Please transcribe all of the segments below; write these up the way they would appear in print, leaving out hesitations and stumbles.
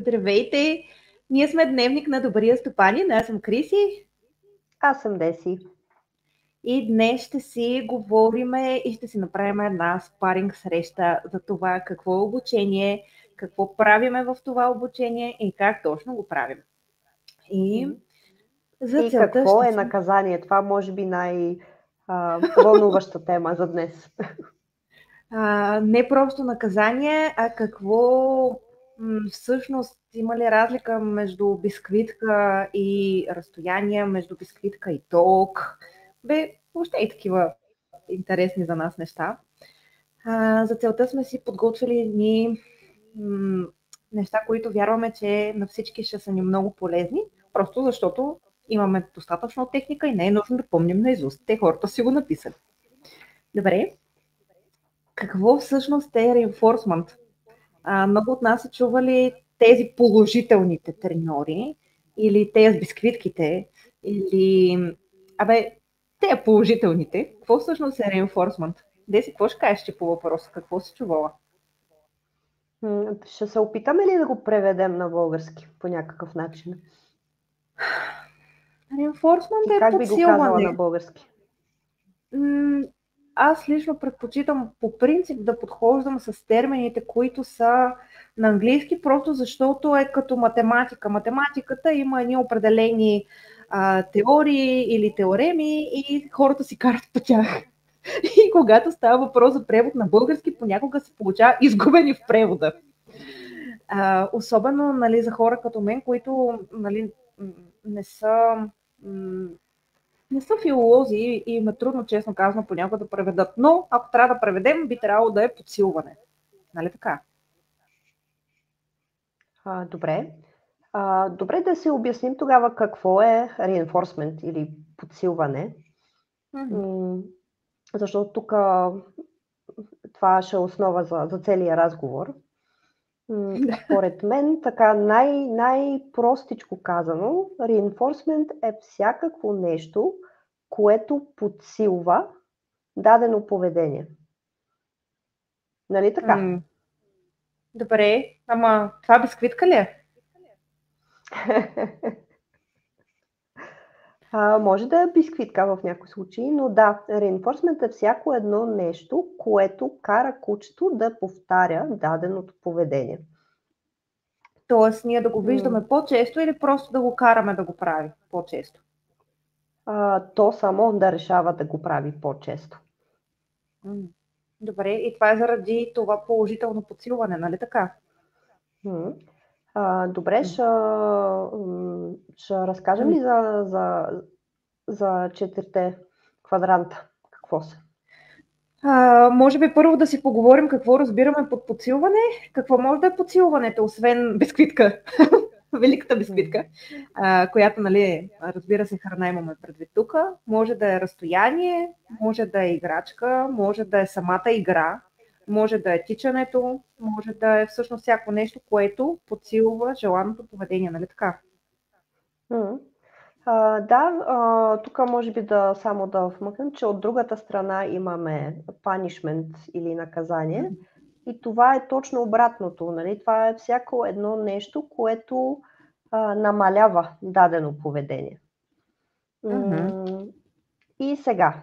Здравейте! Ние сме Дневник на добрия стопанин. Аз съм Криси Аз съм Деси. и днес ще си говориме и ще си направим една спаринг среща за това какво е обучение, какво правиме в това обучение и как точно го правим. И за И целта какво ще е си... наказание? Това може би най-вълнуваща тема за днес. Не просто наказание, а какво всъщност има ли разлика между бисквитка и разстояние, между бисквитка и ток. Въобще и такива интересни за нас неща. За целта сме си подготвили едни неща, които вярваме, че на всички ще са ни много полезни, просто защото имаме достатъчно техника и не е нужно да помним наизуст. Те хората си го написали. Добре. Какво всъщност е reinforcement? Много от нас са чували тези положителните треньори или тези с бисквитките, или те положителните. Какво всъщност е reinforcement? Деси, какво ще кажеш ти по въпроса? Какво си чувала? Ще се опитаме ли да го преведем на български по някакъв начин? Reinforcement Ти е как би го казала на подсилване. български? Аз лично предпочитам по принцип да подхождам с термините, които са на английски, просто защото е като математика. Математиката има едни определени теории или теореми и хората си карат по тях. И когато става въпрос за превод на български, понякога се получава изгубени в превода. Особено нали, за хора като мен, които нали, не са филолози и им е трудно, честно казано, понякога да преведат. Но ако трябва да преведем, би трябвало да е подсилване. Нали така? Добре. Добре да си обясним тогава какво е reinforcement или подсилване. Защото тук това ще е основа за целия разговор. Според мен, така най-простичко казано, reinforcement е всякакво нещо, което подсилва дадено поведение. Нали така? Добре, ама това бисквитка ли е? Може да е бисквитка в някои случаи, но да, reinforcement е всяко едно нещо, което кара кучето да повтаря даденото поведение. Тоест ние да го виждаме по-често или просто да го караме да го прави по-често? То само да решава да го прави по-често. Добре, и това е заради това положително подсилване, нали така? Добре, ще разкажем ли за четирите квадранта? Какво са? Може би първо да си поговорим какво разбираме под подсилване. Какво може да е подсилването, освен бисквитка? Великата бисквитка, която, нали, разбира се, храна имаме предвид тук. Може да е разстояние, може да е играчка, може да е самата игра, може да е тичането, може да е всъщност всяко нещо, което подсилва желаното поведение, нали така? Да, тук може би само да вмъкнем, че от другата страна имаме punishment или наказание и това е точно обратното. Нали? Това е всяко едно нещо, което намалява дадено поведение. И сега,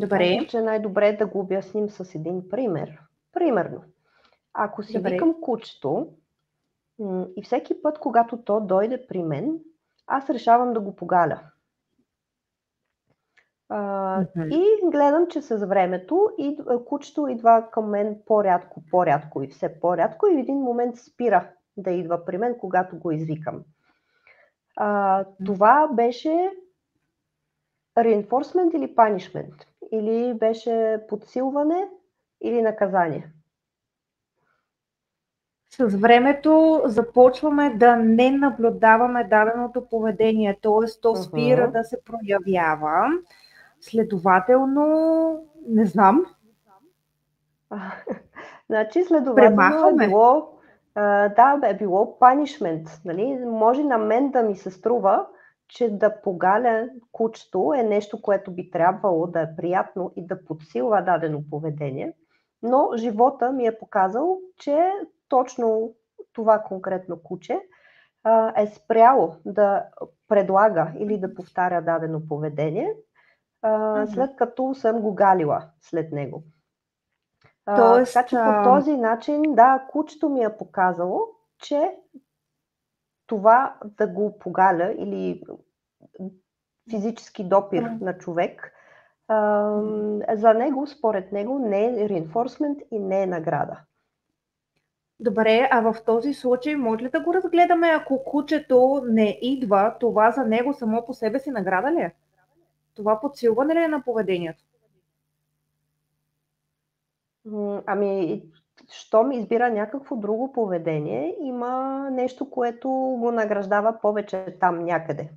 аз мисля, че е най-добре да го обясним с един пример. Примерно, ако си викам кучето и всеки път, когато то дойде при мен, аз решавам да го погаля. И гледам, че с времето кучето идва към мен по-рядко и все по-рядко и в един момент спира да идва при мен, когато го извикам. Това беше reinforcement или punishment? Или беше подсилване или наказание? С времето започваме да не наблюдаваме даденото поведение, т.е. то спира да се проявява. Следователно, не знам. Значи следователно е било, е било punishment. Нали? Може на мен да ми се струва, че да погаля кучето е нещо, което би трябвало да е приятно и да подсилва дадено поведение, но живота ми е показал, че точно това конкретно куче е спряло да предлага или да повтаря дадено поведение, след като съм го галила след него. Така Тоест, че по този начин, да, кучето ми е показало, че това да го погаля или физически допир на човек, за него, според него, не е reinforcement и не е награда. добре, а в този случай може ли да го разгледаме, ако кучето не идва, това за него само по себе си награда ли е? Това подсилване ли е на поведението? Ами, щом избира някакво друго поведение, има нещо, което го награждава повече там някъде.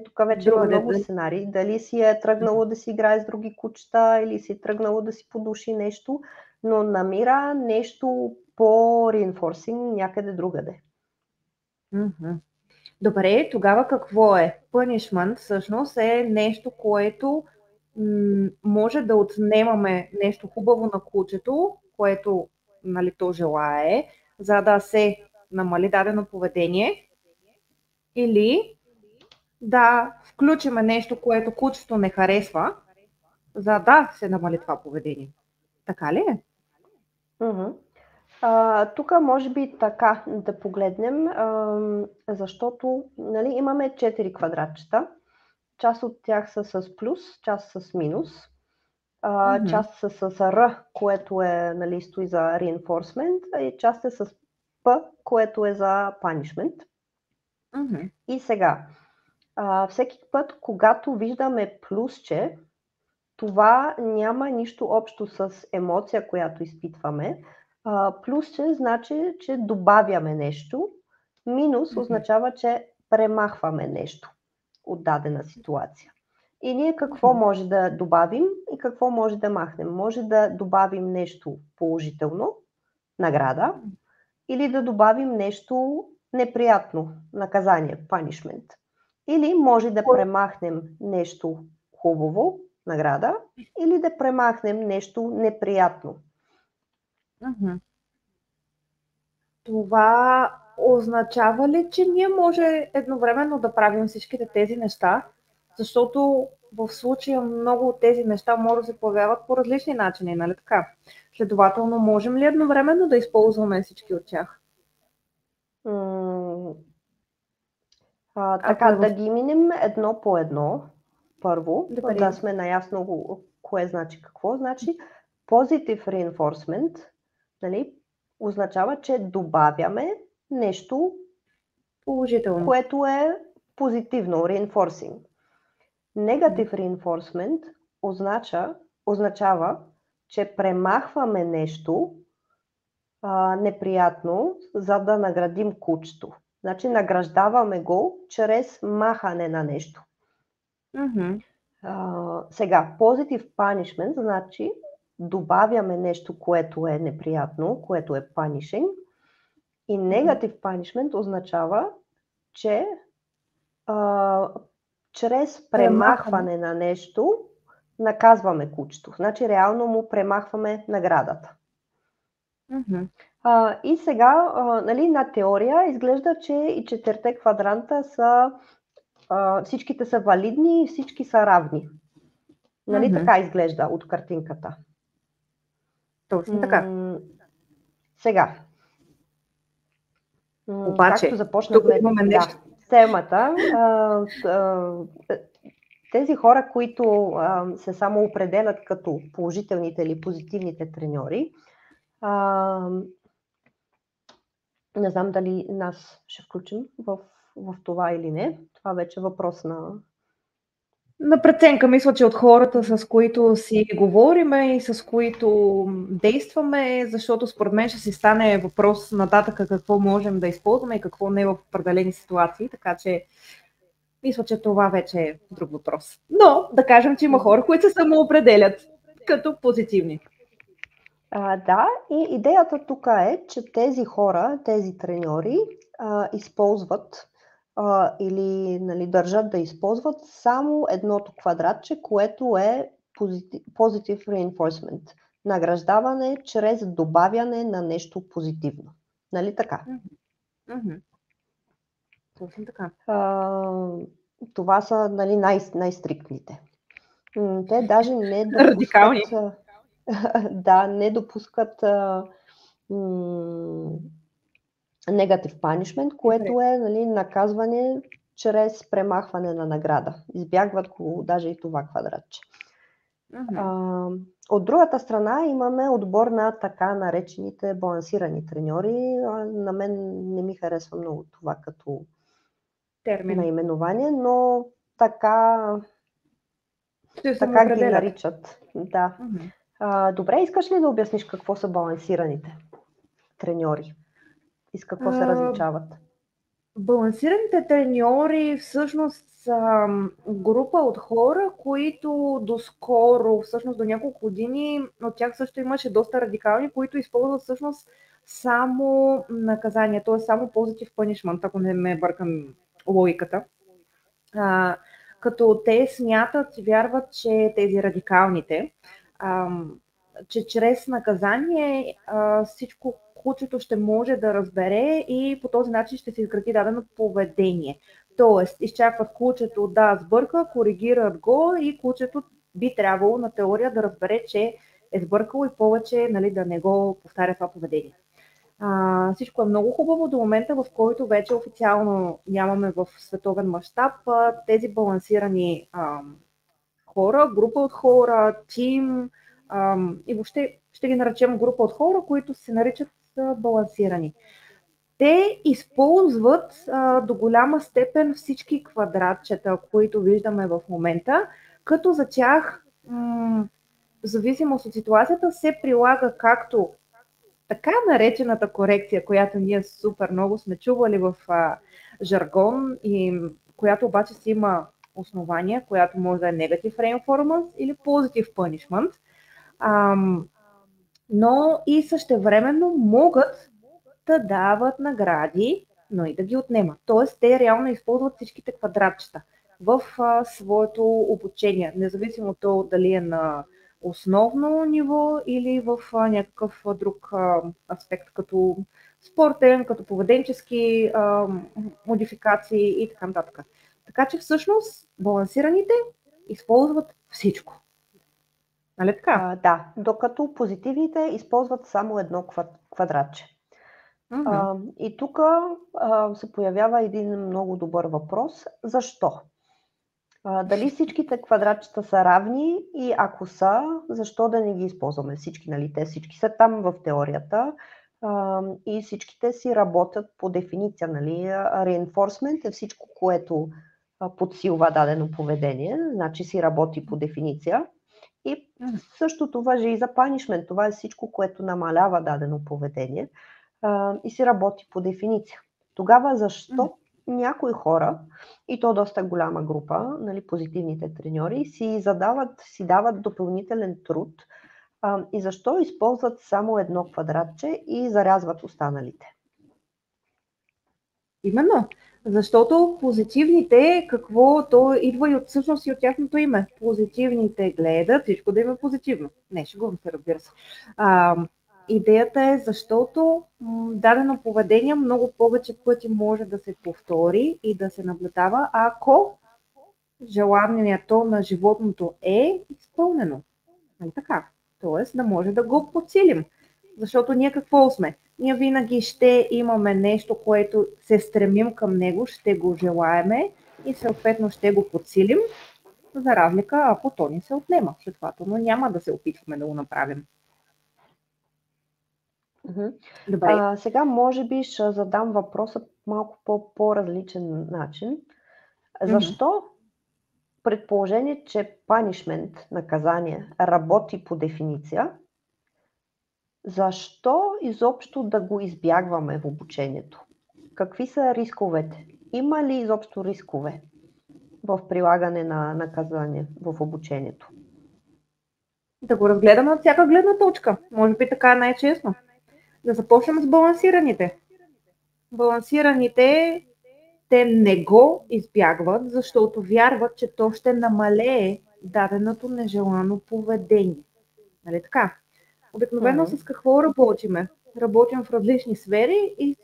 Тук вече има Другаде, много сценарии. Дали си е тръгнало да си играе с други кучета или си е тръгнало да си подуши нещо, но намира нещо по-reinforcing някъде другаде. Добре, тогава какво е? Punishment всъщност е нещо, което може да отнемаме нещо хубаво на кучето, което нали, то желае, за да се намали дадено поведение, или да включиме нещо, което кучето не харесва, за да се намали това поведение. Така ли е? Тук може би така да погледнем, защото нали, имаме 4 квадратчета. Част от тях са с плюс, част с минус, част са с R, което е, нали, стои за reinforcement, и част е с P, което е за punishment. И сега, всеки път, когато виждаме плюсче, това няма нищо общо с емоция, която изпитваме. Плюсче значи, че добавяме нещо. Минус означава, че премахваме нещо от дадена ситуация. И ние какво може да добавим и какво може да махнем? Може да добавим нещо положително, награда, или да добавим нещо неприятно, наказание, punishment. Или може да премахнем нещо хубаво, награда, или да премахнем нещо неприятно. Това означава ли, че ние може едновременно да правим всичките тези неща? Защото в случая много от тези неща може да се появяват по различни начини, нали така? Следователно, можем ли едновременно да използваме всички от тях? Така, да ги минем едно по едно. Първо, да сме наясно кое значи какво. Значи, positive reinforcement, нали, означава, че добавяме нещо положително, което е позитивно, reinforcing. Negative reinforcement означава, че премахваме нещо неприятно, за да наградим кучето. Значи награждаваме го чрез махане на нещо. Сега, positive punishment значи добавяме нещо, което е неприятно, което е punishing. И negative punishment означава, че чрез премахване на нещо наказваме кучето. Значи реално му премахваме наградата. И сега, нали, на теория изглежда, че и 4 квадранта са, всичките са валидни и всички са равни. Нали, така изглежда от картинката. Точно така. Сега, Обаче, както започнахме темата, тези хора, които се само определят като положителните или позитивните треньори, не знам дали нас ще включим в това или не. Това вече е въпрос на преценка. Мисля, че от хората, с които си говориме и с които действаме, защото според мен ще си стане въпрос нататък какво можем да използваме и какво не в определени ситуации, така че мисля, че това вече е друг въпрос. Но да кажем, че има хора, които се самоопределят като позитивни. Да, и идеята тук е, че тези хора, тези треньори използват или нали, държат да използват само едното квадратче, което е positive reinforcement. Награждаване чрез добавяне на нещо позитивно. Нали така? Мгм. Точно така. Това са, нали, най-стриктните. Те даже не Радикални. допускат, да, не допускат negative punishment, което е, нали, наказване чрез премахване на награда. Избягват го даже и това квадратче. От другата страна имаме отбор на така наречените балансирани треньори. На мен не ми харесва много това като Термин. наименование, но така Ще ги определят. наричат. Да. Добре, искаш ли да обясниш какво са балансираните треньори и с какво се различават? Балансираните треньори всъщност са група от хора, които доскоро, всъщност до няколко години, от тях също имаше доста радикални, които използват всъщност само наказание, т.е. само positive punishment, ако не ме бъркам логиката. Като те смятат и вярват, че тези радикалните, че чрез наказание всичко кучето ще може да разбере и по този начин ще се изгради дадено поведение. Тоест, изчакват кучето да сбърка, коригират го и кучето би трябвало на теория да разбере, че е сбъркало и повече, нали, да не го повтаря това поведение. Всичко е много хубаво до момента, в който вече официално нямаме в световен мащаб тези балансирани хора, група от хора, тим и въобще ще ги наречем група от хора, които се наричат балансирани. Те използват до голяма степен всички квадратчета, които виждаме в момента, като за тях в зависимост от ситуацията се прилага както така наречената корекция, която ние супер много сме чували в жаргон и която обаче си има основания, която може да е negative reinforcement или positive punishment, но и същевременно могат да дават награди, но и да ги отнемат. Тоест, те реално използват всичките квадратчета в своето обучение, независимо от това дали е на основно ниво или в някакъв друг аспект, като спортен, като поведенчески модификации и така нататък. Така че всъщност балансираните използват всичко. Нали така? Да, докато позитивните използват само едно квадратче. И тук се появява един много добър въпрос. Защо? Дали всичките квадратчета са равни и ако са, защо да не ги използваме всички? Нали? Те всички са там в теорията и всичките си работят по дефиниция. Нали? Reinforcement е всичко, което подсилва дадено поведение, значи си работи по дефиниция. И същото важи и за punishment. Това е всичко, което намалява дадено поведение и си работи по дефиниция. Тогава защо някои хора, и то доста голяма група, нали, позитивните треньори, си дават допълнителен труд и защо използват само едно квадратче и зарязват останалите? Именно. Защото позитивните, то идва и от всъщност и от тяхното име. Позитивните гледат всичко да им е позитивно. Не, шегувам се, разбира се. Идеята е, защото дадено поведение много повече пъти може да се повтори и да се наблюдава, ако желанието на животното е изпълнено. Нали така? Тоест да може да го подсилим. Защото ние какво сме? Ние винаги ще имаме нещо, което се стремим към него, ще го желаеме и съответно ще го подсилим, за разлика, ако то ни се отнема. Следователно няма да се опитваме да го направим. Добре. Сега може би ще задам въпроса малко по-различен начин. Защо предположение, че punishment, наказание, работи по дефиниция, защо изобщо да го избягваме в обучението? Какви са рисковете? Има ли изобщо рискове в прилагане на наказание в обучението? Да го разгледаме от всяка гледна точка. Може би така е най-честно. Да започнем с балансираните. Балансираните, те не го избягват, защото вярват, че то ще намалее даденото нежелано поведение. Нали така? Обикновено с какво работиме? работим в различни сфери и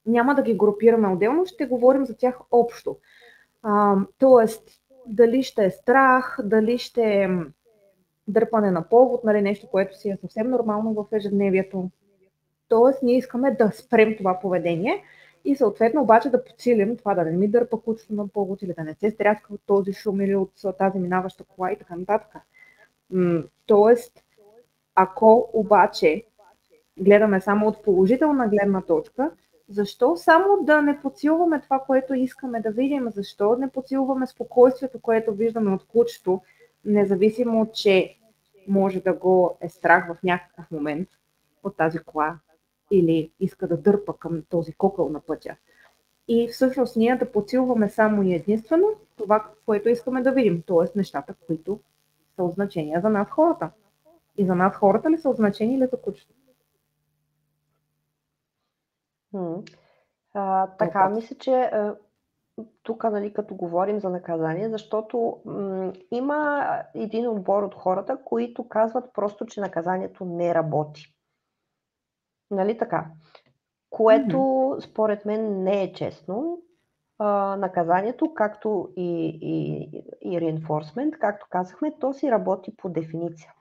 няма да ги групираме отделно, ще говорим за тях общо. Тоест, дали ще е страх, дали ще е дърпане на повод, нали, нещо, което си е съвсем нормално в ежедневието. Тоест, ние искаме да спрем това поведение и съответно обаче да подсилим това да не ми дърпа кучето на повод или да не се стряска от този шум или от тази минаваща кола и така нататък. Тоест, ако обаче гледаме само от положителна гледна точка, защо само да не подсилваме това, което искаме да видим? Защо не подсилваме спокойствието, което виждаме от кучето, независимо, че може да го е страх в някакъв момент от тази кола или иска да дърпа към този кокъл на пътя. И всъщност ние да подсилваме само и единствено това, което искаме да видим, т.е. нещата, които са от значение за нас хората. И за нас хората ли са от значение или за кучето? Така, мисля, че тук, нали, като говорим за наказание, защото има един отбор от хората, които казват просто, че наказанието не работи. Нали така? Което според мен не е честно. Наказанието, както и reinforcement, както казахме, то си работи по дефиниция.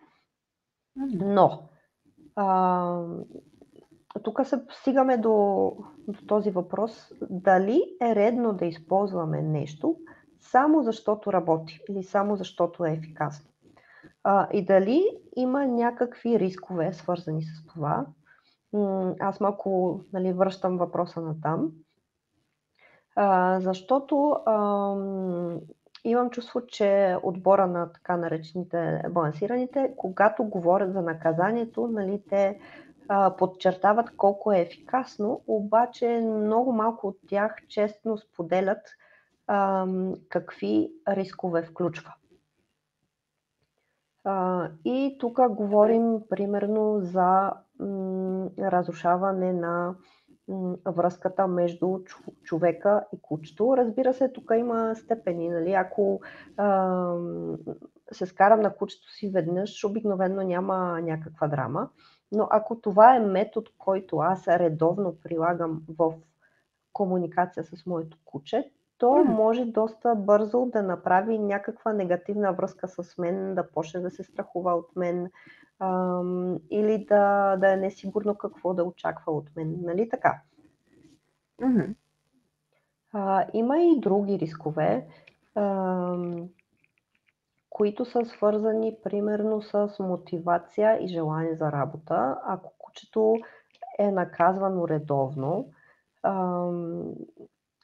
Но тук стигаме до този въпрос, дали е редно да използваме нещо само защото работи или само защото е ефикасно. И дали има някакви рискове, свързани с това. Аз малко, нали, връщам въпроса на там, защото имам чувство, че отбора на така наречените балансираните, когато говорят за наказанието, нали, те подчертават колко е ефикасно, обаче много малко от тях честно споделят какви рискове включва. И тук говорим примерно за разрушаване на връзката между човека и кучето. Разбира се, тук има степени. Нали? Ако се скарам на кучето си веднъж, обикновено няма някаква драма. Но ако това е метод, който аз редовно прилагам в комуникация с моето куче, то може доста бързо да направи някаква негативна връзка с мен, да почне да се страхува от мен или да е несигурно какво да очаква от мен. Нали така? Има и други рискове, които са свързани примерно с мотивация и желание за работа. Ако кучето е наказвано редовно,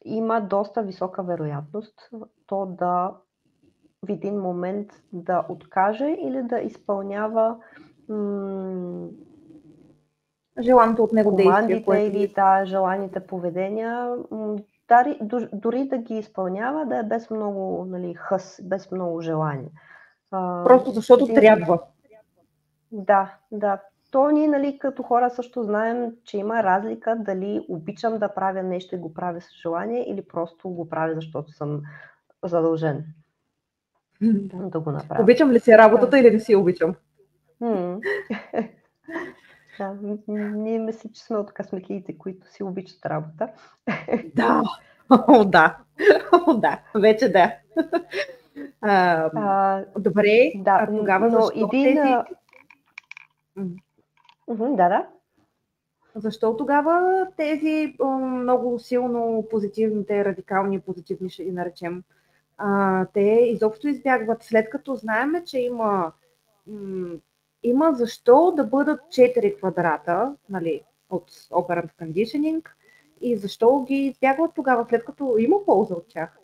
има доста висока вероятност то да в един момент да откаже или да изпълнява желаното от него действие, командите или желаните поведения, дори да ги изпълнява, да е без много, нали, хъс, без много желание. Просто защото трябва. Да. То ние, нали, като хора също знаем, че има разлика дали обичам да правя нещо и го правя с желание или просто го правя, защото съм задължен да го направя. Обичам ли си работата или не си обичам? Да, ние мисля, че сме от късметлиите, които си обичат работа. Да, да, вече да. Добре, тогава защо тези... Да. Защо тогава тези много силно позитивните, радикални позитивни, ще ги наречем, те изобщо избягват, след като знаем, че има защо да бъдат 4 квадрата, нали, от Operant Conditioning и защо ги избягват тогава, след като има полза от тях.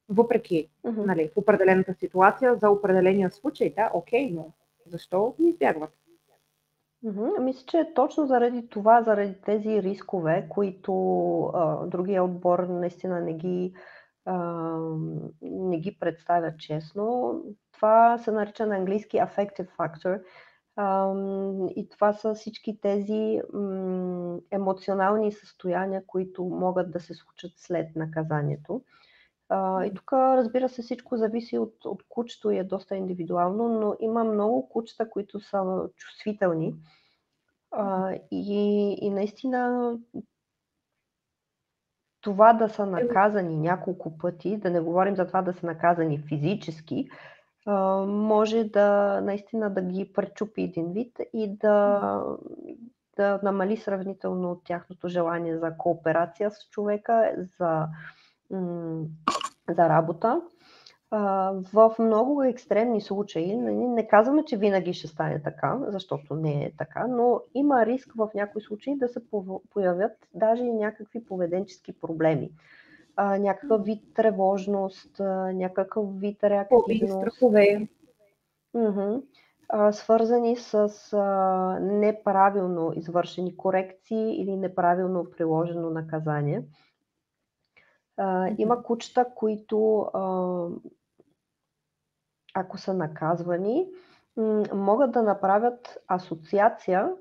Въпреки, нали, в определената ситуация, за определения случай, да, окей, но защо ги избягват? Мисля, че точно заради това, заради тези рискове, които другия отбор наистина не ги представя честно. Това се нарича на английски affective factor. И това са всички тези емоционални състояния, които могат да се случат след наказанието. И тук, разбира се, всичко зависи от кучето и е доста индивидуално, но има много кучета, които са чувствителни. И наистина това да са наказани няколко пъти, да не говорим за това да са наказани физически, може да наистина да ги пречупи един вид и да намали сравнително тяхното желание за кооперация с човека, за работа. В много екстремни случаи, не казваме, че винаги ще стане така, защото не е така, но има риск в някои случаи да се появят даже и някакви поведенчески проблеми. Някакъв вид тревожност, някакъв вид реактивност. Страхове. Свързани с неправилно извършени корекции или неправилно приложено наказание. Има кучета, които ако са наказвани, могат да направят асоциация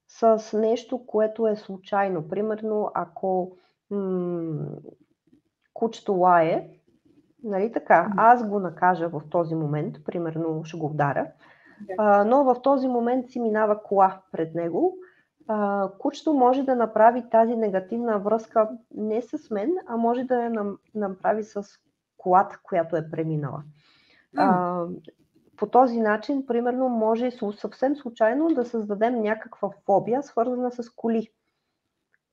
с нещо, което е случайно. Примерно, ако кучето лае, нали така, аз го накажа в този момент, примерно ще го ударя, но в този момент си минава кола пред него, кучето може да направи тази негативна връзка не с мен, а може да я направи с колата, която е преминала. По този начин, примерно, може съвсем случайно да създадем някаква фобия, свързана с коли,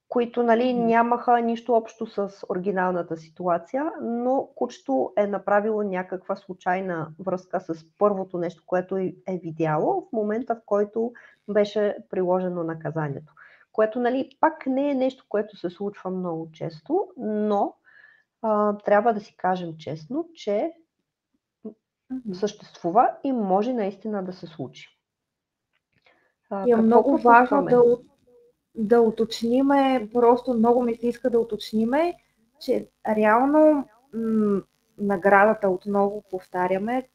които нямаха нищо общо с оригиналната ситуация, но кучето е направило някаква случайна връзка с първото нещо, което е видяло в момента, в който беше приложено наказанието. Което пак не е нещо, което се случва много често, но трябва да си кажем честно, че съществува и може наистина да се случи. И е много важно да уточниме, просто много ми се иска да уточниме, че реално наградата, отново повтаряме,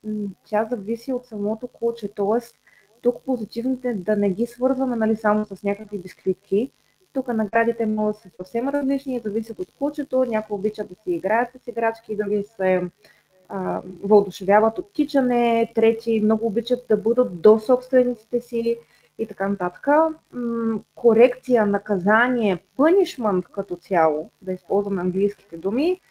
тя зависи от самото куче. Тоест, тук позитивните да не ги свързваме само с някакви бисквитки. Тук наградите могат да са съвсем различни и зависят от кучето. Някои обичат да си играят с играчки, други се въодушевяват от тичане, трети много обичат да бъдат до собствениците си и така нататък. Корекция, наказание, punishment като цяло, да използваме английските думи,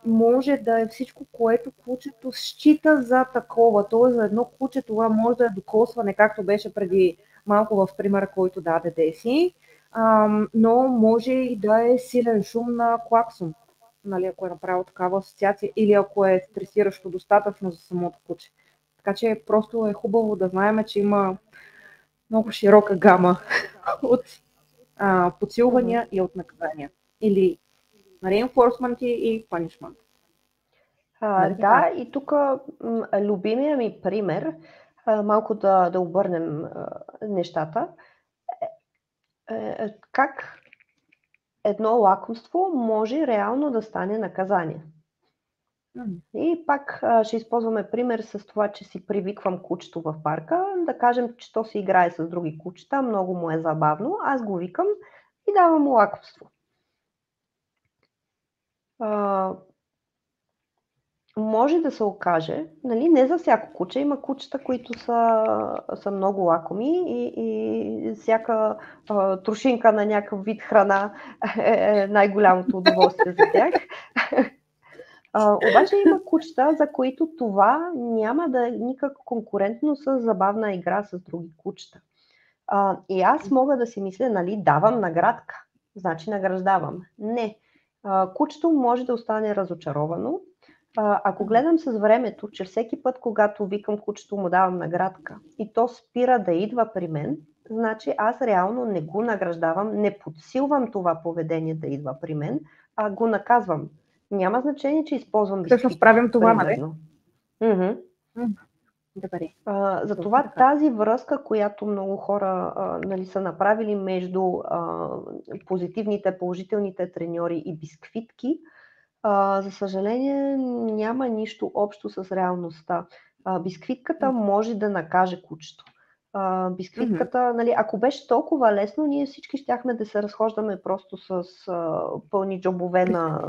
може да е всичко, което кучето счита за такова. Тоест за едно куче това може да е докосване, както беше преди малко в примера, който даде Деси, но може и да е силен шум на клаксон, ако е направил такава асоциация или ако е стресиращо достатъчно за самото куче. Така че просто е хубаво да знаем, че има много широка гама от подсилвания и от наказания. Или reinforcement и punishment. Да, и тук любимия ми пример, малко да обърнем нещата, как едно лакомство може реално да стане наказание. И пак ще използваме пример с това, че си привиквам кучето в парка. Да кажем, че то си играе с други кучета, много му е забавно. Аз го викам и давам му лакомство. Може да се окаже, не за всяко куче, има кучета, които са много лакоми и всяка трошинка на някакъв вид храна е най-голямото удоволствие за тях. Обаче има кучета, за които това няма да е никак конкурентно с забавна игра с други кучета. И аз мога да си мисля, давам наградка, значи награждавам. Не. Кучето може да остане разочаровано. Ако гледам с времето, че всеки път, когато викам кучето, му давам наградка и то спира да идва при мен, значи аз реално не го награждавам, не подсилвам това поведение да идва при мен, а го наказвам. Няма значение, че използвам бисквит. Всъщност правим това, нали? Добре. Затова тази връзка, която много хора са направили между позитивните, положителните треньори и бисквитки, за съжаление няма нищо общо с реалността. Бисквитката може да накаже кучето. Бисквитката, нали, ако беше толкова лесно, ние всички щяхме да се разхождаме просто с пълни джобове на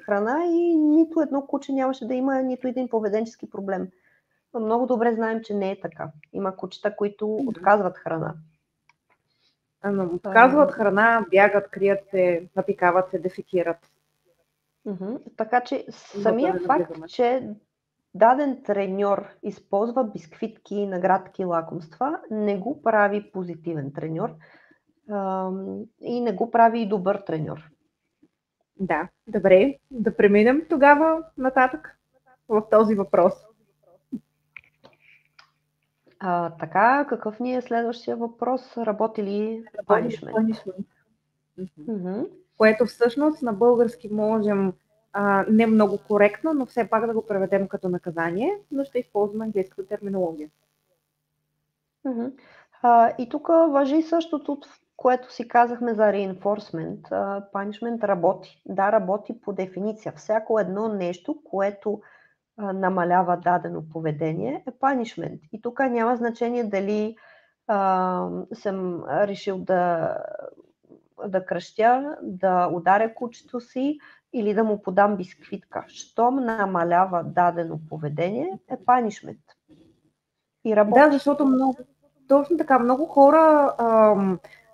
храна и нито едно куче нямаше да има нито един поведенчески проблем. Но много добре знаем, че не е така. Има кучета, които отказват храна. Отказват храна, бягат, крият се, напикават се, дефекират. Така че самия факт, че даден треньор използва бисквитки, наградки, лакомства, не го прави позитивен треньор и не го прави и добър треньор. Да, добре. Да преминем тогава нататък в този въпрос. Така, какъв ни е следващия въпрос? Работи ли punishment? Което всъщност на български можем не много коректно, но все пак да го преведем като наказание, но ще използваме английската терминология. И тук важи същото, което си казахме за reinforcement. Punishment работи. Да, работи по дефиниция. Всяко едно нещо, което намалява дадено поведение, е punishment. И тук няма значение дали съм решил да кръщя, да ударя кучето си или да му подам бисквитка. Щом намалява дадено поведение, е punishment. И работи. Да, защото точно така, много хора,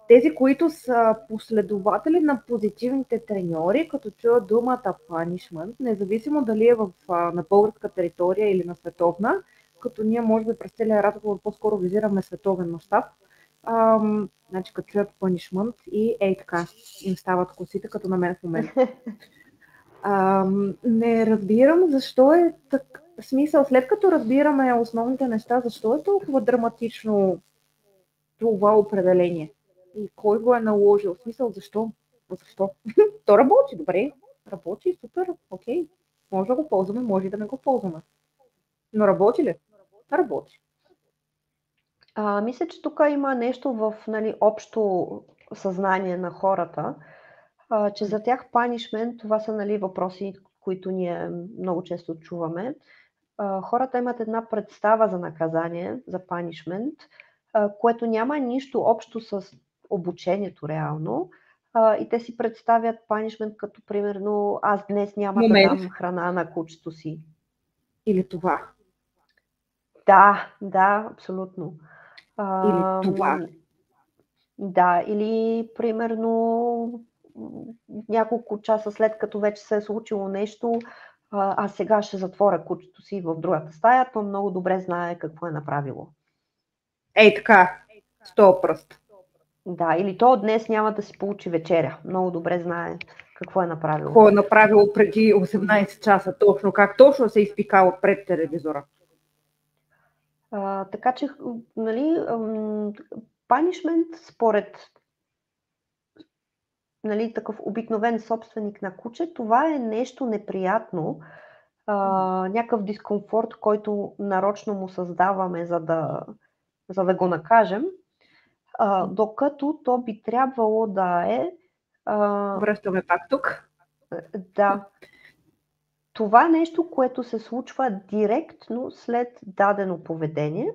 тези, които са последователи на позитивните треньори, като чуят думата punishment, независимо дали е на българска територия или на световна, като ние може би през целия разговор по-скоро визираме световен мащаб, значи като чуят punishment и така им стават косите, като на мен в момента. Не разбирам защо е така. Смисъл, след като разбираме основните неща, защо е толкова драматично това определение? И кой го е наложил? Смисъл, защо? Защо? То работи, добре. Работи, супер, окей. Може да го ползваме, може и да не го ползваме. Но работи ли? Работи. Мисля, че тук има нещо в общо съзнание на хората, че за тях punishment, това са въпроси, които ние много често чуваме. Хората имат една представа за наказание, за punishment, което няма нищо общо с обучението реално. И те си представят punishment като примерно аз днес няма да дам храна на кучето си. Или това. Да, абсолютно. Или това. Да, или примерно няколко часа след като вече се е случило нещо, аз сега ще затворя кучето си в другата стая, то много добре знае какво е направило. Ей така, 100 пръст. Да, или то днес няма да си получи вечеря. Много добре знае какво е направило. Какво е направило преди 18 часа точно, как точно се изпикало пред телевизора. Така че, punishment според такъв обикновен собственик на куче, това е нещо неприятно, някакъв дискомфорт, който нарочно му създаваме, за да го накажем, докато то би трябвало да е... Връщаме пак тук. Да. Това нещо, което се случва директно след дадено поведение,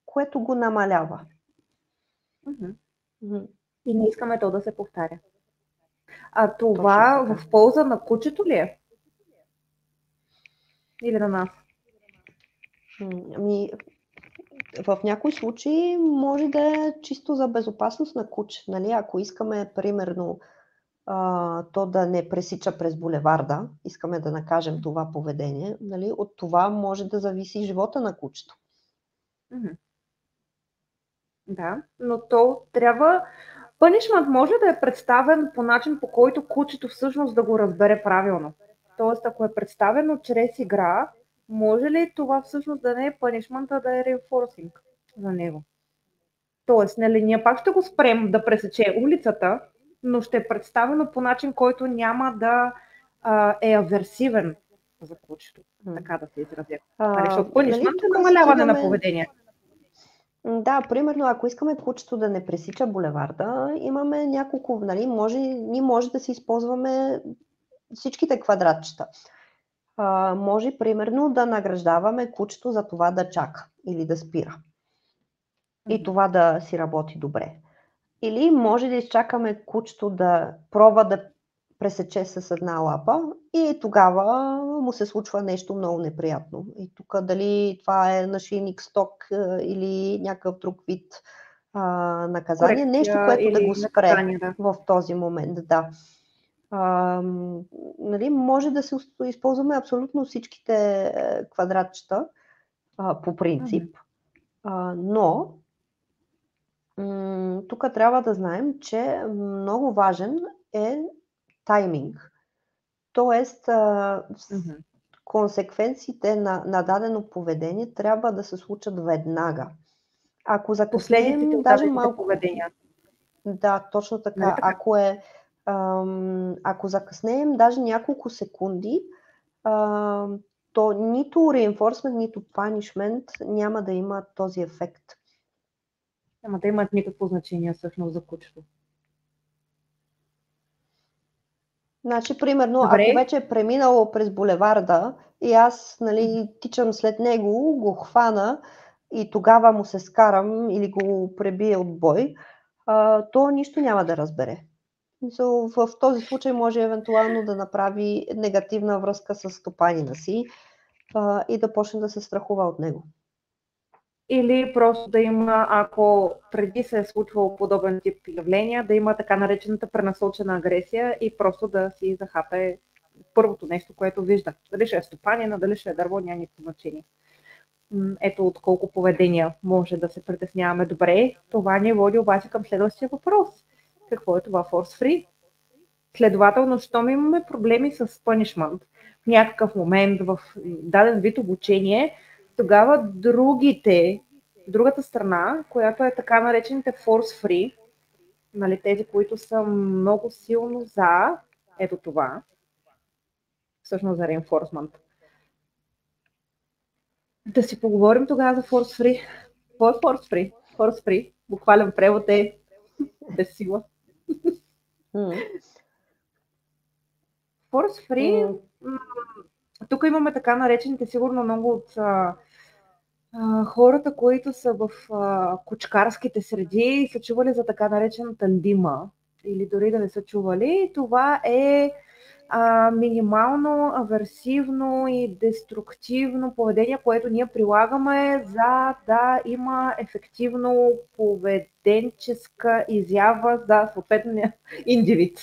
което го намалява. И не искаме то да се повтаря. А това в полза на кучето ли е? Или на нас? В някои случаи може да е чисто за безопасност на куче. Ако искаме, примерно, то да не пресича през булеварда, искаме да накажем това поведение, от това може да зависи живота на кучето. Да, но то трябва... Punishment може да е представен по начин, по който кучето всъщност да го разбере правилно. Тоест, ако е представено чрез игра, може ли това всъщност да не е punishment, а да е reinforcing за него? Тоест, ние пак ще го спрем да пресече улицата, но ще е представено по начин, който няма да е аверсивен за кучето, така да се изразя. Защото punishment е намаляване на поведение. Да, примерно, ако искаме кучето да не пресича булеварда, имаме няколко, ние може да си използваме всичките квадратчета. Може, примерно, да награждаваме кучето за това да чака или да спира. и това да си работи добре. Или може да изчакаме кучето да пробва да пресече с една лапа и тогава му се случва нещо много неприятно. И тук дали това е нашийник сток или някакъв друг вид наказание, нещо, Корекция което да го или спре наказание, да. в този момент, да. Нали, може да се използваме абсолютно всичките квадратчета по принцип, но тук трябва да знаем, че много важен е тайминг. Тоест, консеквенциите на дадено поведение трябва да се случат веднага. Ако Последиците закъснеем, от даже дадените малко... поведения. Да, точно Нали така. така? Ако закъснеем даже няколко секунди, то нито reinforcement, нито punishment няма да има този ефект. Няма да имат никакво значение всъщност за кучето. Значи, примерно, Добре. ако вече е преминало през булеварда и аз, нали, тичам след него, го хвана и тогава му се скарам или го пребия от бой, то нищо няма да разбере. В този случай може евентуално да направи негативна връзка с стопанина си и да почне да се страхува от него. Или просто да има, ако преди се е случвало подобен тип явления, да има така наречената пренасочена агресия и просто да си захапе първото нещо, което вижда. Дали ще е стопанина, дали ще е дърво, няма никакво значение. Ето от колко поведения може да се притесняваме. Добре, това ни води обаче към следващия въпрос. Какво е това force free? Следователно, щом имаме проблеми с punishment в някакъв момент, в даден вид обучение, тогава другата страна, която е така наречените force free, нали, тези, които са много силно за ето това, всъщност за reinforcement. Да си поговорим тогава за force free. Какво е force free? Force free, буквален превод е без сила. Force free, тук имаме така наречените, сигурно много от хората, които са в кучкарските среди, са чували за така наречената лима, или дори да не са чували. Това е минимално аверсивно и деструктивно поведение, което ние прилагаме, за да има ефективно поведенческа изява за съответния индивид.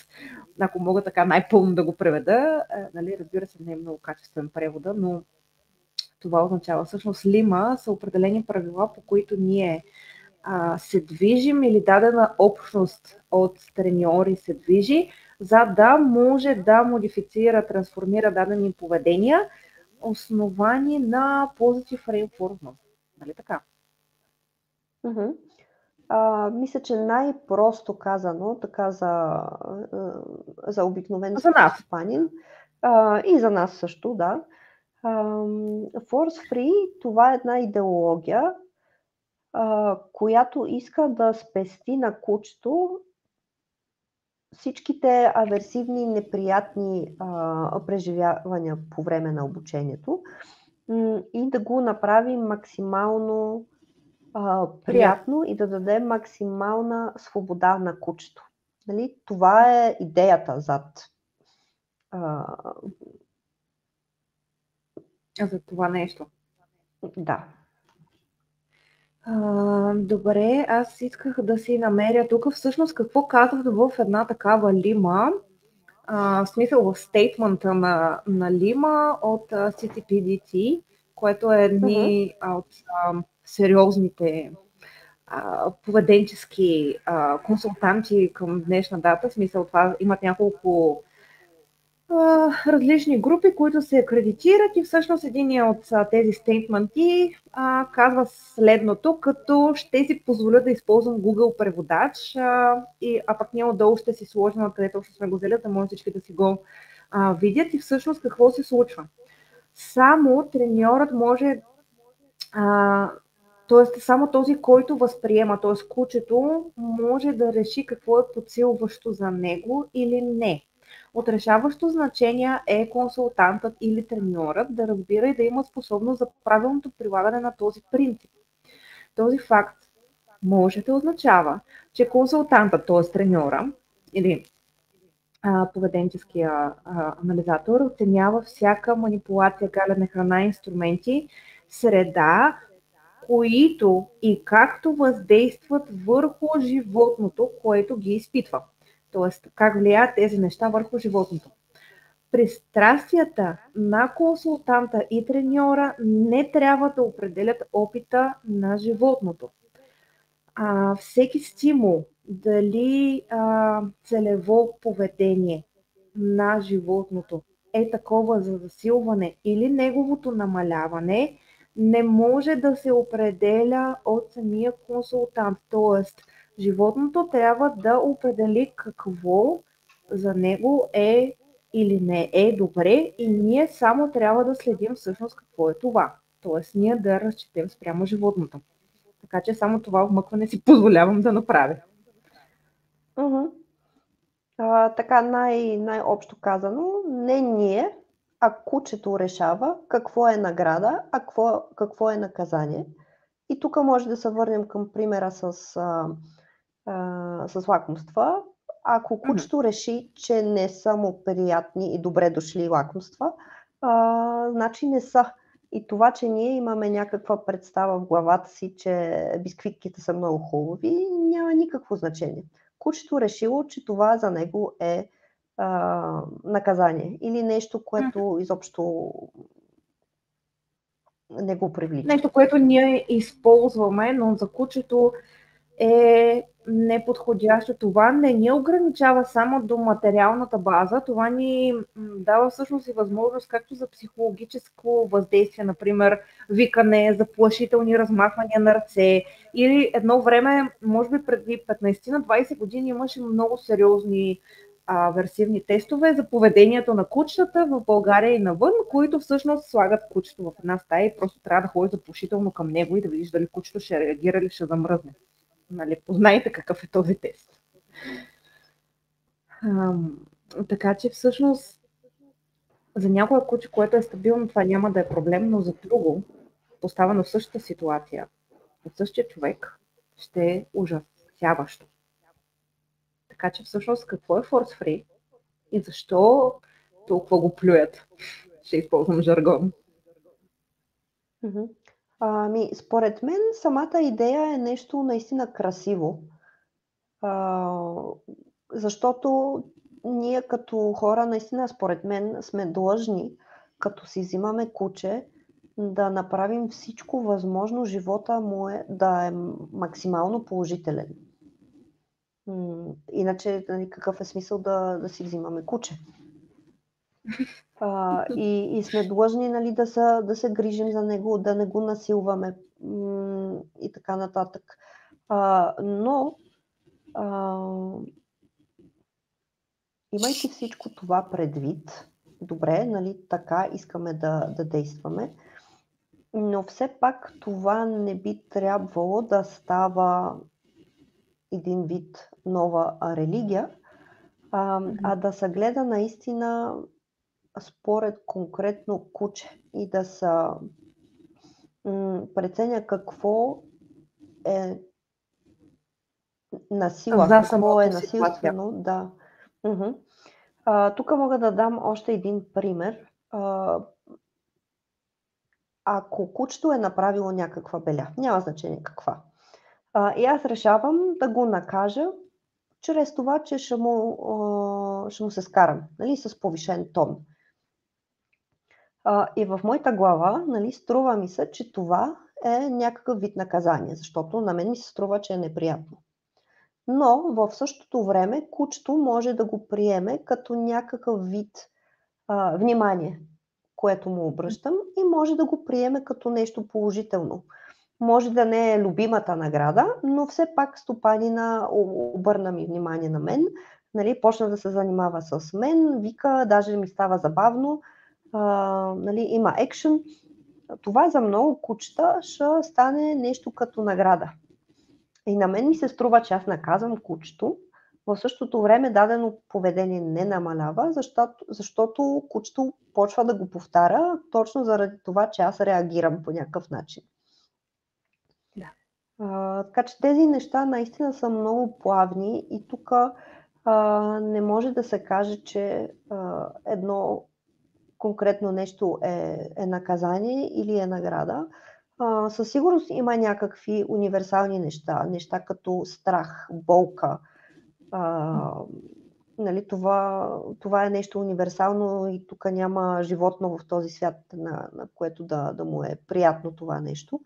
Ако мога така най-пълно да го преведа, нали, разбира се, не е много качествен превода, но това означава всъщност лима са определени правила, по които ние се движим или дадена общност от треньори се движи, за да може да модифицира, трансформира дадени поведения, основани на positive reinforcement. Нали така? Мисля, че най-просто казано, така за обикновен стопанин и за нас също, да. Force Free, това е една идеология, която иска да спести на кучето всичките аверсивни, неприятни преживявания по време на обучението и да го направи максимално приятно и да даде максимална свобода на кучето. Нали? Това е идеята зад за това нещо. Да. Добре, аз исках да си намеря тук всъщност какво казват в една такава лима, в смисъл в стейтмента на лима от CTPDT, което е едни от сериозните поведенчески консултанти към днешна дата. В смисъл това имат няколко различни групи, които се акредитират и всъщност един от тези стейтменти казва следното, като ще си позволя да използвам Google преводач, а пък ние отдолу ще си сложим, където ще сме го взели, да може всички да си го видят и всъщност какво се случва. Само треньорът може, т.е. само този, който възприема, т.е. кучето, може да реши какво е подсилващо за него или не. От решаващо значение е консултантът или треньорът да разбира и да има способност за правилното прилагане на този принцип. Този факт, може да означава, че консултантът, т.е. треньора или поведенческия анализатор оценява всяка манипулация, галене храна, инструменти, среда, които и както въздействат върху животното, което ги изпитва. Тоест, как влияят тези неща върху животното. Пристрастията на консултанта и треньора не трябва да определят опита на животното. Всеки стимул, дали целево поведение на животното е такова за засилване или неговото намаляване, не може да се определя от самия консултант. Тоест, животното трябва да определи какво за него е или не е добре и ние само трябва да следим всъщност какво е това. Тоест, ние да разчетем спрямо животното. Така че само това обмъкване си позволявам да направя. Така най-общо казано, не ние, а кучето решава какво е награда, а какво е наказание. И тук може да се върнем към примера с лакомства. Ако кучето реши, че не са му приятни и добре дошли лакомства, значи не са. И това, че ние имаме някаква представа в главата си, че бисквитките са много хубави, няма никакво значение. Кучето решило, че това за него е наказание или нещо, което изобщо не го привлича. Нещо, което ние използваме, но за кучето е неподходящо. Това не ни ограничава само до материалната база, това ни дава всъщност и възможност както за психологическо въздействие, например викане, заплашителни размахвания на ръце. Или едно време, може би преди 15-20 години имаше много сериозни аверсивни тестове за поведението на кучетата в България и навън, които всъщност слагат кучето в една стая и просто трябва да ходиш заплашително към него и да видиш дали кучето ще реагира или ще замръзне. Нали, познайте какъв е този тест. Така че всъщност за някое куче, което е стабилно, това няма да е проблем, но за друго, поставено в същата ситуация, от същия човек, ще е ужасяващо. Така че всъщност какво е force free и защо толкова го плюят? Ще използвам жаргон. Според мен самата идея е нещо наистина красиво, защото ние като хора наистина, според мен, сме длъжни, като си взимаме куче, да направим всичко възможно живота му да е максимално положителен. Иначе нали, какъв е смисъл да си взимаме куче? И сме длъжни нали, да се грижим за него, да не го насилваме и така нататък. Но имайки всичко това предвид, добре, нали, така искаме да действаме, но все пак това не би трябвало да става един вид нова религия, а да се гледа наистина според конкретно куче и да се преценя какво е насила, какво е насилствено. Да. Тук мога да дам още един пример. Ако кучето е направило някаква беля, няма значение каква, и аз решавам да го накажа чрез това, че ще му се скарам, нали, с повишен тон. И в моята глава, нали, струва ми се, че това е някакъв вид наказание, защото на мен ми се струва, че е неприятно. Но в същото време кучето може да го приеме като някакъв вид внимание, което му обръщам, и може да го приеме като нещо положително. Може да не е любимата награда, но все пак стопанина обърна ми внимание на мен, нали, почна да се занимава с мен, вика, даже ми става забавно, нали, има екшън. Това за много кучета ще стане нещо като награда. И на мен ми се струва, че аз наказвам кучето, в същото време дадено поведение не намалява, защото кучето почва да го повтаря, точно заради това, че аз реагирам по някакъв начин. Да. Така че тези неща наистина са много плавни и тук не може да се каже, че едно конкретно нещо е наказание или е награда. Със сигурност има някакви универсални неща като страх, болка. Нали, това е нещо универсално и тук няма животно в този свят, на което да му е приятно това нещо.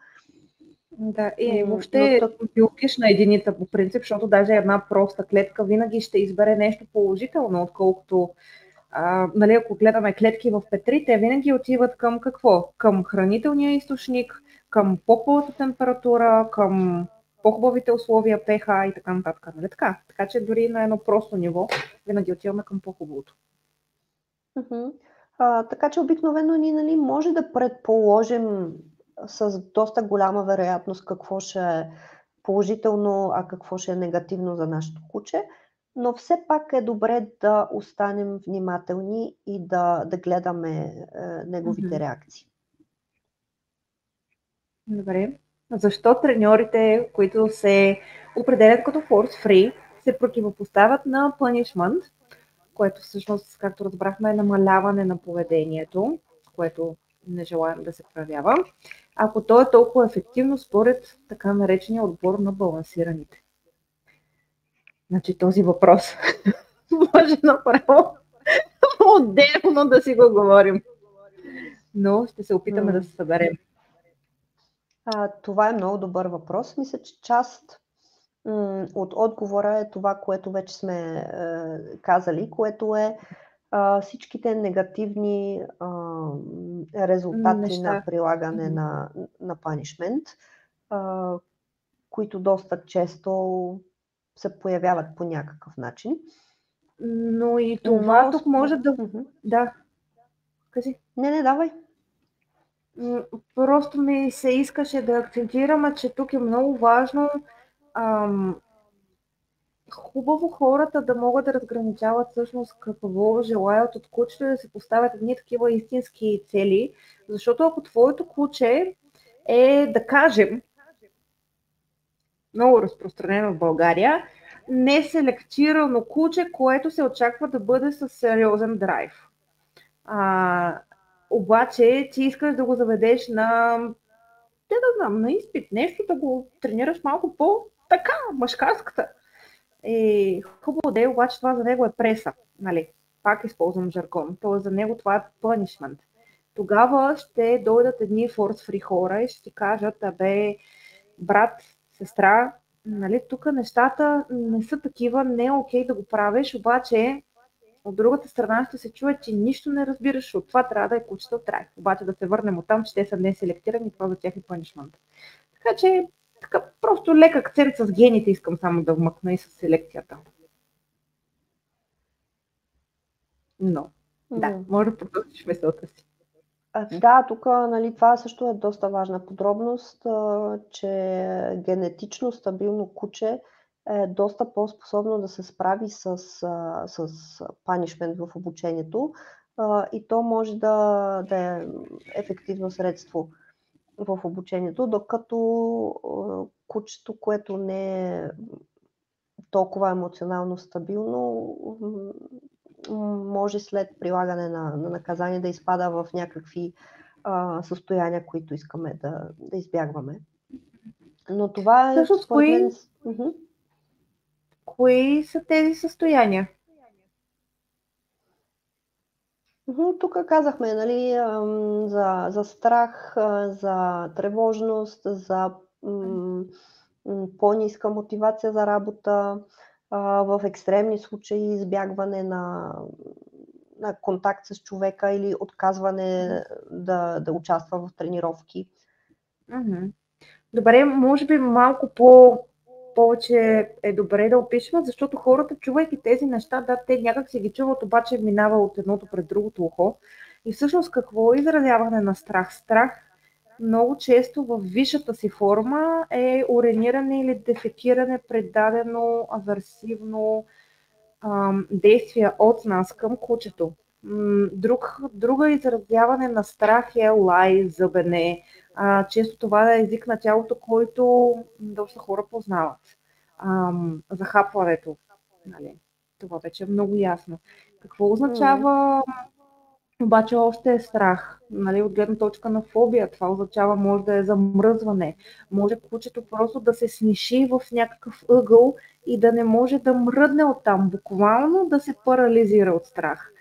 Да, и въобще биологична единица по принцип, защото даже една проста клетка винаги ще избере нещо положително, отколкото нали, ако гледаме клетки в Петри, те винаги отиват към какво? Към хранителния източник, към по-хубавата температура, към по-хубавите условия, pH и така нататък. Нали така? Така че дори на едно просто ниво винаги отиваме към по-хубавото. Така че обикновено ние, нали, може да предположим с доста голяма вероятност какво ще е положително, а какво ще е негативно за нашето куче, но все пак е добре да останем внимателни и да гледаме неговите реакции. Добре. Защо треньорите, които се определят като force free, се противопоставят на punishment, което всъщност, както разбрахме, е намаляване на поведението, което не желаем да се проявява, ако то е толкова ефективно според така наречения отбор на балансираните? Значи този въпрос може направо отделно да си го говорим. Но ще се опитаме да се съберем. Това е много добър въпрос. Мисля, че част от отговора е това, което вече сме казали, което е всичките негативни резултати на прилагане на punishment, които доста често се появяват по някакъв начин. Но и това тук може да... Да. Кажи. Не, давай. Просто ми се искаше да акцентираме, че тук е много важно хубаво хората да могат да разграничават всъщност какво желаят от кучето и да се поставят едни такива истински цели, защото ако твоето куче е, да кажем, много разпространено в България, неселектирано куче, което се очаква да бъде със сериозен драйв. Обаче ти искаш да го заведеш на изпит, нещо да го тренираш малко по-така, мъжкарската. Хубаво да е, обаче това за него е преса. Нали? Пак използвам жаргон. Тоест за него това е punishment. Тогава ще дойдат едни force-free хора и ще ти кажат, брат, сестра, нали, тук нещата не са такива, не е окей да го правиш, обаче от другата страна ще се чуе, че нищо не разбираш от това, трябва да е кучето трай. Обаче да се върнем от там, че те са неселектирани, това за тях е punishment. Така че просто лек акцент с гените искам само да вмъкна и с селекцията. Но, да, може да продължиш мисълта си. Да, тук, нали, това също е доста важна подробност, че генетично стабилно куче е доста по-способно да се справи с панишмент в обучението и то може да е ефективно средство в обучението, докато кучето, което не е толкова емоционално стабилно, може след прилагане на наказание да изпада в някакви състояния, които искаме да избягваме. Но това е според мен... Кои са тези състояния? Тук казахме, нали, за страх, за тревожност, за по-ниска мотивация за работа, в екстремни случаи избягване на контакт с човека или отказване да участва в тренировки. Добре, може би малко повече е добре да опишем, защото хората, чувайки тези неща, да, те някак си ги чуват, обаче минава от едното пред другото ухо. И всъщност какво е изразяване на страх? Страх много често в висшата си форма е уриниране или дефекиране пред дадено аверсивно действие от нас към кучето. Друга изразяване на страх е лай, зъбене. Често това е език на тялото, който доста хора познават. Захапването. Нали? Това вече е много ясно. Какво означава обаче още е страх? Нали? От гледна точка на фобия, това означава може да е замръзване. Може кучето просто да се сниши в някакъв ъгъл и да не може да мръдне оттам. Буквално да се парализира от страх.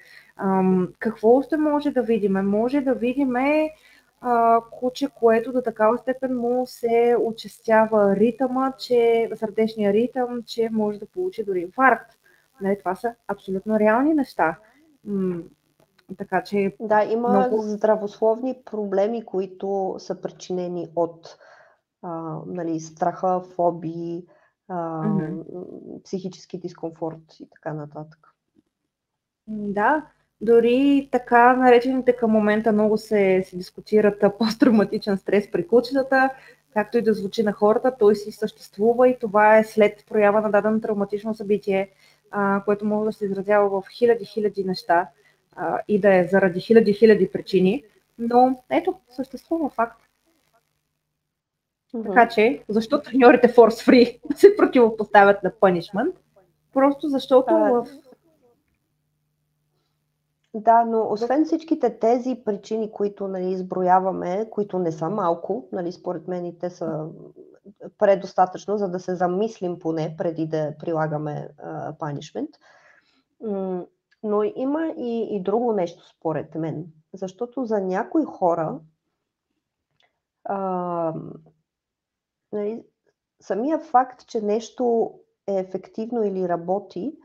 Какво още може да видим? Може да видим куче, което до такава степен му се участява ритъма, сърдечния ритъм, че може да получи дори инфаркт. Нали, това са абсолютно реални неща. Така че Да, има здравословни проблеми, които са причинени от нали, страха, фобии, психически дискомфорт и така нататък. Да, дори така наречените към момента много се дискутират посттравматичен стрес при кучетата, както и да звучи на хората, той си съществува и това е след проява на дадено травматично събитие, което може да се изразява в хиляди неща и да е заради хиляди причини, но ето, съществува факт. Така че, защо треньорите force free се противопоставят на punishment? Просто защото Да, но освен всичките тези причини, които нали, изброяваме, които не са малко, нали, според мен и те са предостатъчно, за да се замислим поне преди да прилагаме punishment. Но има и друго нещо според мен, защото за някои хора нали, самия факт, че нещо е ефективно или работи,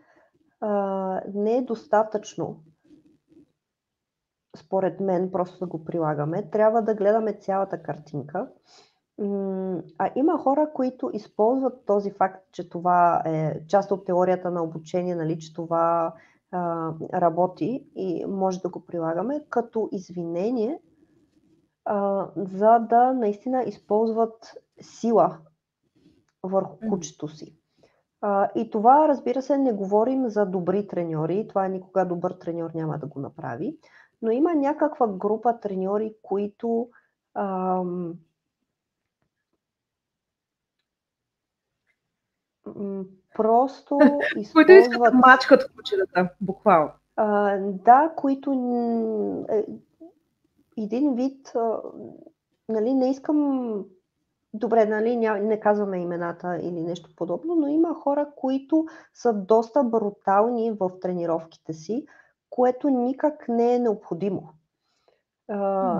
не е достатъчно. Според мен, просто да го прилагаме. Трябва да гледаме цялата картинка. Има хора, които използват този факт, че това е част от теорията на обучение, нали, че това работи и може да го прилагаме като извинение, за да наистина използват сила върху кучето си. И това, разбира се, не говорим за добри треньори. Това никога добър треньор няма да го направи. Но има някаква група треньори, които просто използват... Които искат да мачкат кучетата, буквално. Да, които един вид, нали, не искам... Добре, нали, не казваме имената или нещо подобно, но има хора, които са доста брутални в тренировките си, което никак не е необходимо.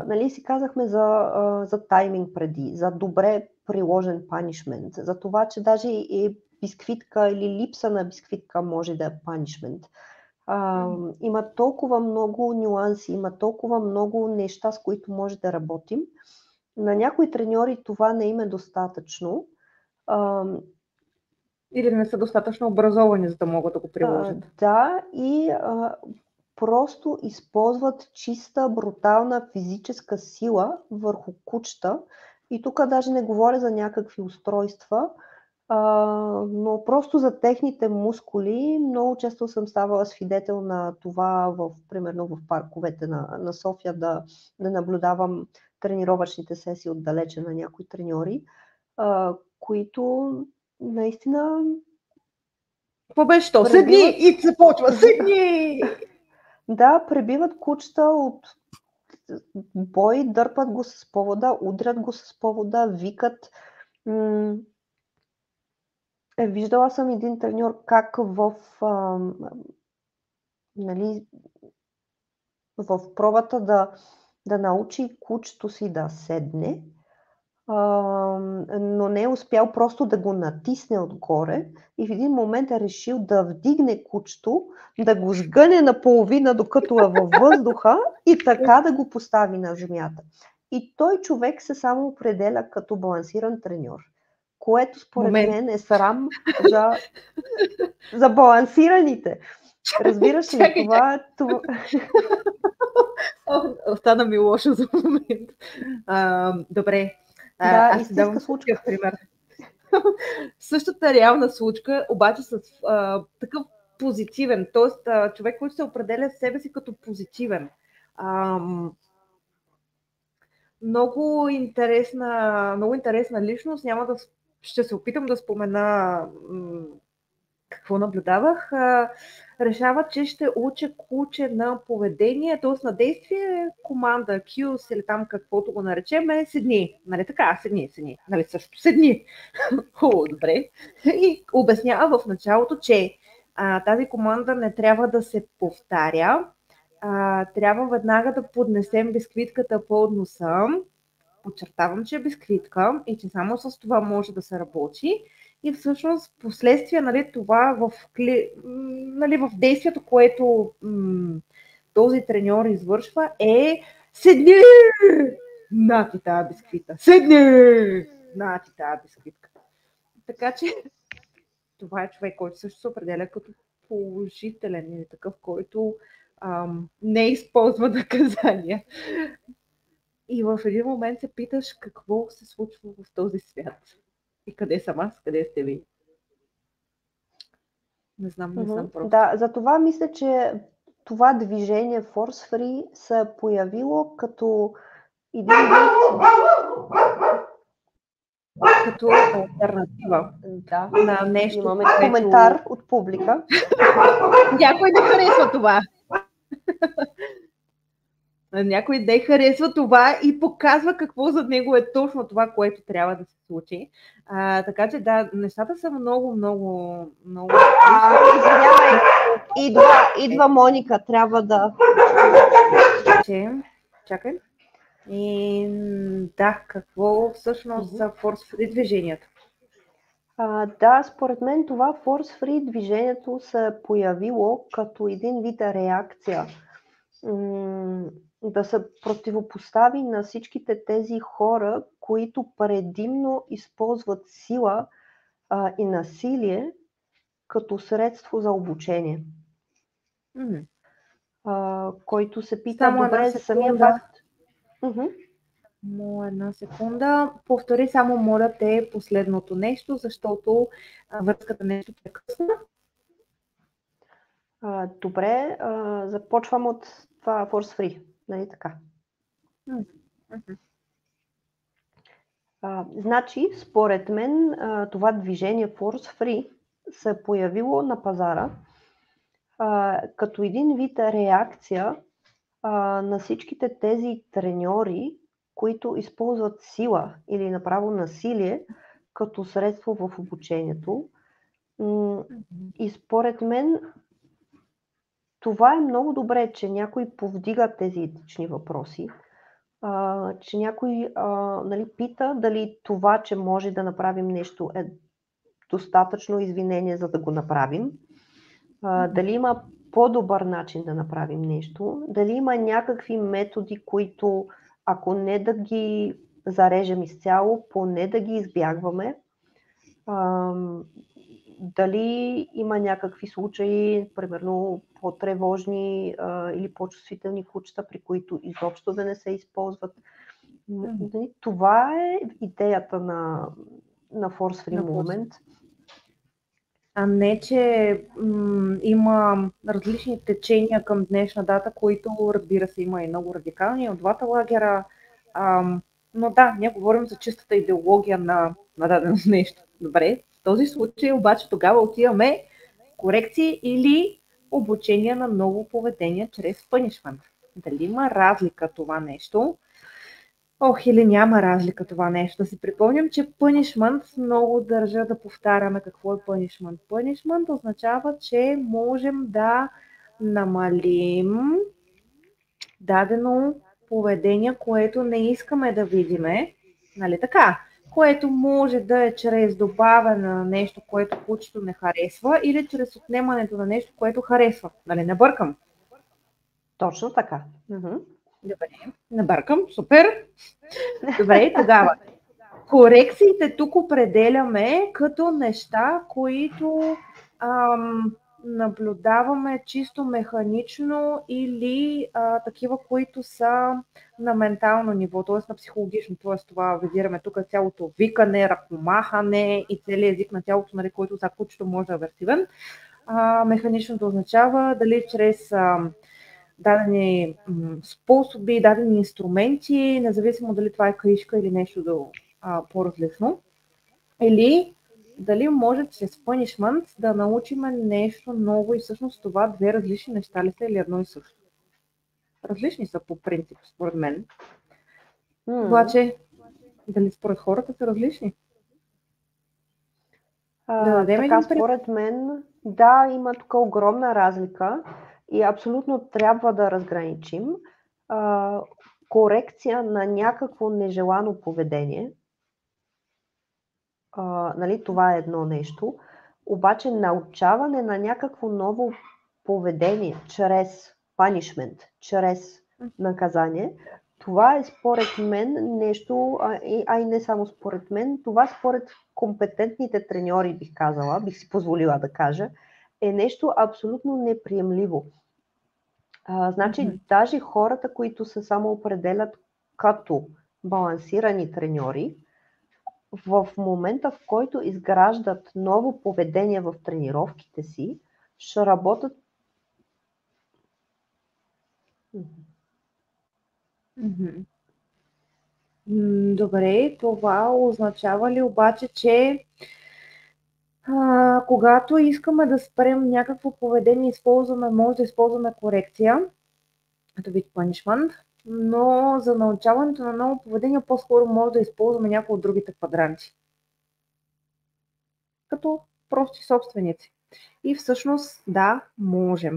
Нали, си казахме за тайминг преди, за добре приложен punishment, за това, че даже и бисквитка или липса на бисквитка може да е punishment. Има толкова много нюанси, има толкова много неща, с които може да работим. На някои треньори това не им е достатъчно. Или не са достатъчно образовани, за да могат да го приложат. Да, и просто използват чиста, брутална физическа сила върху кучета. И тук даже не говоря за някакви устройства, но просто за техните мускули. Много често съм ставала свидетел на това, примерно в парковете на София, да наблюдавам тренировъчните сесии отдалече на някои треньори, които наистина... Какво беше то? Седни! И се почва! Седни! Да, пребиват кучета от бой, дърпат го с повода, удрят го с повода, викат. Виждала съм един треньор как нали, в пробата да научи кучето си да седне, но не е успял просто да го натисне отгоре и в един момент е решил да вдигне кучето, да го сгъне наполовина, докато е във въздуха и така да го постави на земята. И той човек се само определя като балансиран треньор, което според мен е срам за балансираните. Разбираш ли това? Остана ми лошо за момент. Добре. Да, истинска случка. Пример. Същата реална случка, обаче с такъв позитивен, т.е. човек, който се определя себе си като позитивен. Много интересна личност. Ще се опитам да спомена какво наблюдавах. Решава, че ще учи куче на поведение, т.е. на действие, команда Q или там каквото го наречем, седни. Нали така? Седни. Нали също седни. Добре. И обяснява в началото, че тази команда не трябва да се повтаря. Трябва веднага да поднесем бисквитката под носа. Подчертавам, че е бисквитка и че само с това може да се работи. И всъщност последствие, нали, това в действието, което този треньор извършва, е седни на ти тази бисквитка. Седни на ти тази бисквитка. Така че това е човек, който също се определя като положителен или такъв, който не използва наказания. И в един момент се питаш какво се случва в този свят. И къде съм аз, къде сте ви? Не знам просто. Да, затова мисля, че това движение Force Free се е появило като един вид... Като алтернатива на нещо. Имаме коментар от публика. Някой не харесва това. Някой не харесва това и показва какво за него е точно това, което трябва да се случи. Така че да, нещата са много. Извинявай, идва Моника, трябва да... Чакай. И да, какво всъщност са Force Free движението? Да, според мен това Force Free движението се е появило като един вид реакция. Да се противопостави на всичките тези хора, които предимно използват сила и насилие като средство за обучение. Който се пита, добре, за самия факт. Една секунда. Повтори само, моля те, последното нещо, защото връзката нещо прекъсна. Добре, започвам от това Force Free, нали така? Значи, според мен, това движение Force Free се е появило на пазара като един вид реакция на всичките тези треньори, които използват сила или направо насилие като средство в обучението. И според мен това е много добре, че някой повдига тези етични въпроси, че някой пита дали това, че може да направим нещо, е достатъчно извинение, за да го направим. Дали има по-добър начин да направим нещо, дали има някакви методи, които ако не да ги зарежем изцяло, поне да ги избягваме. Дали има някакви случаи, примерно по-тревожни или по-чувствителни кучета, при които изобщо да не се използват. Това е идеята на Force Free Movement. А не, че има различни течения към днешна дата, които, разбира се, има и много радикални от двата лагера. Но да, ние говорим за чистата идеология на дадено нещо. Добре, в този случай обаче тогава отиваме корекции или обучение на ново поведение чрез punishment. Дали има разлика това нещо? Или няма разлика това нещо. Да си припомням, че punishment, много държа да повтаряме какво е punishment. Punishment означава, че можем да намалим дадено поведение, което не искаме да видиме, нали така? Което може да е чрез добавяне на нещо, което кучето не харесва, или чрез отнемането на нещо, което харесва. Нали, не бъркам? Точно така. Добре, не бъркам, супер. Добре, тогава. Корекциите тук определяме като неща, които наблюдаваме чисто механично или такива, които са на ментално ниво, т.е. на психологично. Т.е. това визираме тук цялото викане, ръкомахане и целият език на тялото, нали, който за кучето може да е авертивен. Механичното означава дали чрез дадени способи, дадени инструменти, независимо дали това е книжка или нещо по-различно. Или дали може чрез punishment да научим нещо ново и всъщност това две различни неща ли са или едно и също. Различни са по принцип, според мен. Обаче, дали според хората са различни? Така, според мен, да, има тук огромна разлика и абсолютно трябва да разграничим корекция на някакво нежелано поведение. Нали, това е едно нещо. Обаче научаване на някакво ново поведение чрез punishment, чрез наказание, това е според мен нещо, а и не само според мен, това според компетентните треньори, бих казала, бих си позволила да кажа, е нещо абсолютно неприемливо. Значи, даже хората, които се самоопределят като балансирани треньори, в момента, в който изграждат ново поведение в тренировките си, ще работят. Добре, това означава ли обаче, че когато искаме да спрем някакво поведение, може да използваме корекция, като вид punishment, но за научаването на ново поведение по-скоро може да използваме някои от другите квадранти. Като прости собственици. И всъщност, да, можем.